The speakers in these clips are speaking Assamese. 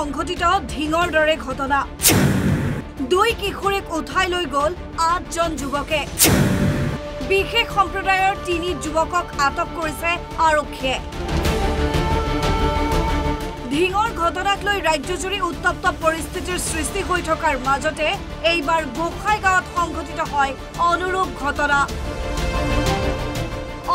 সংঘটিত ঢিঙৰ দৰে ঘটনা দুই কিশোৰীক উঠাই লৈ গ'ল 8জন যুৱকে বিশেষ সম্প্ৰদায়ৰ 3 যুৱকক আটক কৰিছে আৰক্ষীয়ে ঢিঙৰ ঘটনাক লৈ ৰাজ্যজুৰি উত্তপ্ত পৰিস্থিতিৰ সৃষ্টি হৈ থকাৰ মাজতে এইবাৰ গোসাইগাঁৱত সংঘটিত হয় অনুৰূপ ঘটনা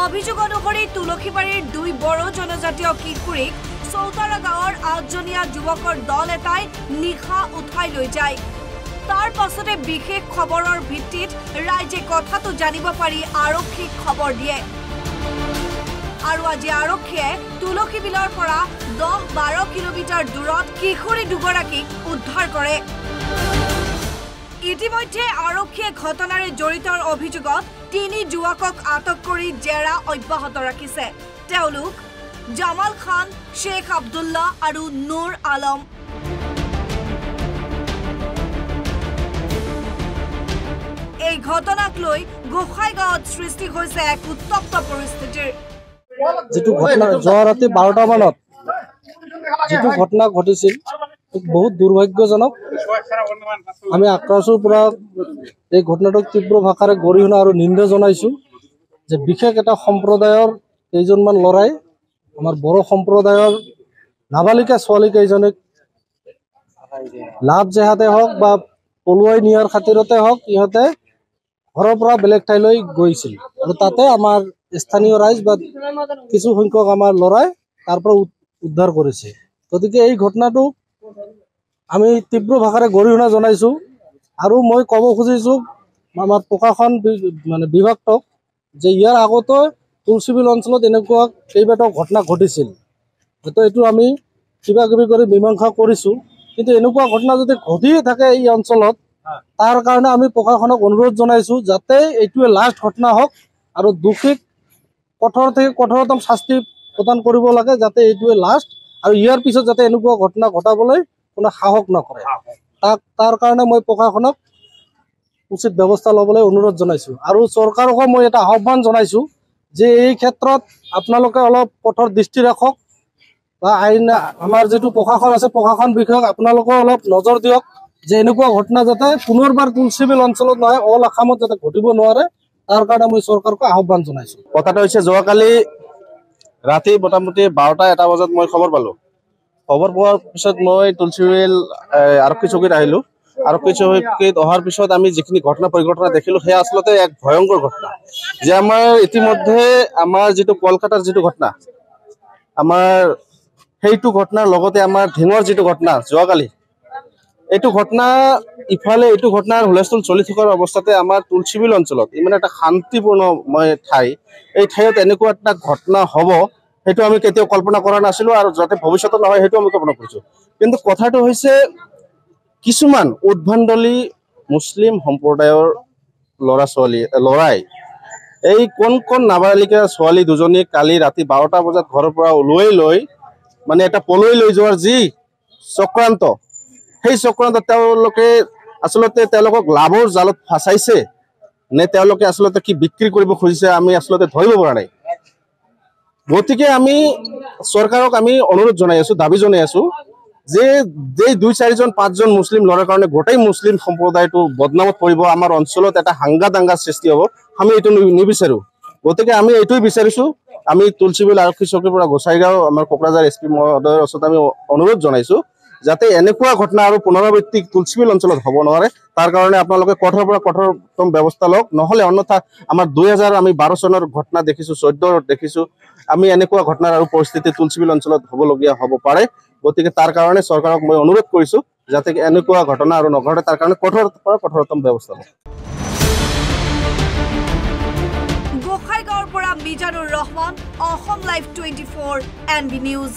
অভিযোগ অনুসৰি তুলসীবাৰীৰ 2 বড়ো জনজাতীয় কিশোৰীক চৌতাৰা গাঁৱৰ 8জনীয়া যুৱকৰ দল এটাই নিশা উঠাই লৈ যায় তাৰ পাছতে বিশেষ খবৰৰ ভিত্তিত ৰাইজে কথাটো জানিব পাৰি আৰক্ষীক খবৰ দিয়ে আৰু আজি আৰক্ষীয়ে তুলসী বিলৰ পৰা 10-12 কিলোমিটাৰ দূৰত কিশোৰী দুগৰাকীক উদ্ধাৰ কৰে ইতিমধ্যে আৰক্ষীয়ে ঘটনাৰে জড়িতৰ অভিযোগত 3 যুৱকক আটক কৰি জেৰা অব্যাহত ৰাখিছে তেওঁলোক জামাল খান শেখ আব্দুল্লাহ আৰু নুৰ আলম এই ঘটনাক লৈ গোসাইগাঁৱত সৃষ্টি হৈছে এক উত্তপ্ত পৰিস্থিতিৰ যেটো ঘটনা যোৱা ৰাতি 12টা মানত যেটো ঘটনা ঘটিছিল বহুত দুৰ্ভাগ্যজনক আমি আক্ৰাসৰ পৰা এই ঘটনাটোক তীব্ৰ ভাষাৰে গৰিহণা আৰু নিন্দা জনাইছো যে বিশেষ এটা সম্প্ৰদায়ৰ কেইজনমান লৰাই আমাৰ বড়ো সম্প্ৰদায়ৰ নাবালিকা ছোৱালী কেইজনক লাভ জেহাতে হওক বা পলুৱাই নিয়াৰ খাতিৰতে হওক ইহঁতে ঘৰৰ পৰা বেলেগ ঠাইলৈ গৈছিল আৰু তাতে আমাৰ স্থানীয় ৰাইজ বা কিছু সংখ্যক আমাৰ লৰাই তাৰ পৰা উদ্ধাৰ কৰিছে গতিকে এই ঘটনাটো আমি তীব্ৰ ভাষাৰে গৰিহণা জনাইছো আৰু মই ক'ব খুজিছো আমাৰ প্ৰশাসন মানে বিভাগক যে ইয়াৰ আগতে তুলসীবিল অঞ্চলত এনেকুৱা কেইবাটাও ঘটনা ঘটিছিল হয়তো এইটো আমি কিবা কিবি কৰি মীমাংসা কৰিছো কিন্তু এনেকুৱা ঘটনা যদি ঘটিয়ে থাকে এই অঞ্চলত তাৰ কাৰণে আমি প্ৰশাসনক অনুৰোধ জনাইছো যাতে এইটোৱে লাষ্ট ঘটনা হওক আৰু দোষীক কঠোৰ থেকে কঠোৰতম শাস্তি প্ৰদান কৰিব লাগে যাতে এইটোৱে লাষ্ট আৰু ইয়াৰ পিছত যাতে এনেকুৱা ঘটনা ঘটাবলৈ কোনো সাহস নকৰে তাৰ কাৰণে মই প্ৰশাসনক উচিত ব্যৱস্থা ল'বলৈ অনুৰোধ জনাইছো আৰু চৰকাৰকো মই এটা আহ্বান জনাইছো যে এই ক্ষেত্ৰত আপোনালোকে অলপ কঠোৰ দৃষ্টি ৰাখক বা আইন আমাৰ যেটো প্ৰশাসন আছে প্ৰশাসন বিষয়ক আপোনালোকে অলপ নজৰ দিয়ক যে এনেকুৱা ঘটনা যাতে পুনৰবাৰ তুলসীবিল অঞ্চলত নহয় অল আসামত যাতে ঘটিব নোৱাৰে তাৰ কাৰণে মই চৰকাৰক আহ্বান জনাইছো কথাটো হৈছে যোৱাকালি ৰাতি মোটামুটি 12টা-1টা বজাত মই খবৰ পালো খবৰ পোৱাৰ পিছত মই তুলসীবিল আৰক্ষী চকীত আহিলো আৰক্ষী চকীত অহাৰ পিছত আমি যিখিনি ঘটনা পৰিঘটনা দেখিলো সেয়া আচলতে এক ভয়ংকৰ ঘটনা যে আমাৰ ইতিমধ্যে আমাৰ যেটো কলকাতাৰ যেটো ঘটনা আমাৰ সেইটো ঘটনাৰ লগতে আমাৰ ঢিঙৰ যেটো ঘটনা যোৱাকালি এইটো ঘটনা ইফালে এইটো ঘটনাৰ হুলস্থুল চলি থকাৰ অৱস্থাতে আমাৰ তুলসীবিল অঞ্চলত ইমান এটা শান্তিপূৰ্ণ ঠাই এই ঠাইত এনেকুৱা এটা ঘটনা হ'ব সেইটো আমি কেতিয়াও কল্পনা কৰা নাছিলো আৰু যাতে ভৱিষ্যতে নহয় সেইটো আমি কল্পনা কৰিছো কিন্তু কথাটো হৈছে কিছুমান উদ্ভণ্ডলি মুছলিম সম্প্ৰদায়ৰ লৰাই এই কোন নাবালিকা ছোৱালী দুজনী কালি ৰাতি 12টা বজাত ঘৰৰ পৰা ওলাই লৈ মানে এটা পলুৱাই লৈ যোৱাৰ যি চক্ৰান্ত সেই চক্ৰান্ত তেওঁলোকে আচলতে তেওঁলোকক লাভৰ জালত ফাঁচাইছে নে তেওঁলোকে আচলতে কি বিক্ৰী কৰিব খুজিছে আমি আচলতে ধৰিব পৰা নাই গতিকে আমি চৰকাৰক আমি অনুৰোধ জনাই আছো দাবী জনাই আছো যে 2-4-5জন মুছলিম লৰাৰ কাৰণে গোটেই মুছলিম সম্প্ৰদায়টো বদনামত পৰিব আমাৰ অঞ্চলত এটা হাংগা সৃষ্টি হ'ব আমি এইটো নিবিচাৰো গতিকে আমি এইটোই বিচাৰিছো আমি তুলসীবিল আৰক্ষী চকীৰ পৰা গোসাইগাঁও আমাৰ কোকৰাঝাৰ এছপি মহোদয়ৰ ওচৰত আমি অনুৰোধ জনাইছো যাতে এনেকুৱা ঘটনা আৰু পুনৰাবৃত্তি তুলসীবিল অঞ্চলত হ'ব নোৱাৰে তাৰ কাৰণে আপোনালোকে কঠোৰ পৰা কঠোৰতম ব্যৱস্থা লওক নহলে অন্যথা আমাৰ 2012 চনৰ ঘটনা দেখিছো 14 দেখিছো আমি এনেকুৱা ঘটনাৰ আৰু পৰিস্থিতি তুলসীবিল অঞ্চলত হ'বলগীয়া হ'ব পাৰে গতিকে তাৰ কাৰণে চৰকাৰক মই অনুৰোধ কৰিছো যাতে এনেকুৱা ঘটনা আৰু নঘটে তাৰ কাৰণে কঠোৰ পৰা কঠোৰতম ব্যৱস্থা লওক গোসাইগাঁৱৰ পৰা Mizanur Rahman Assam live 24 NB news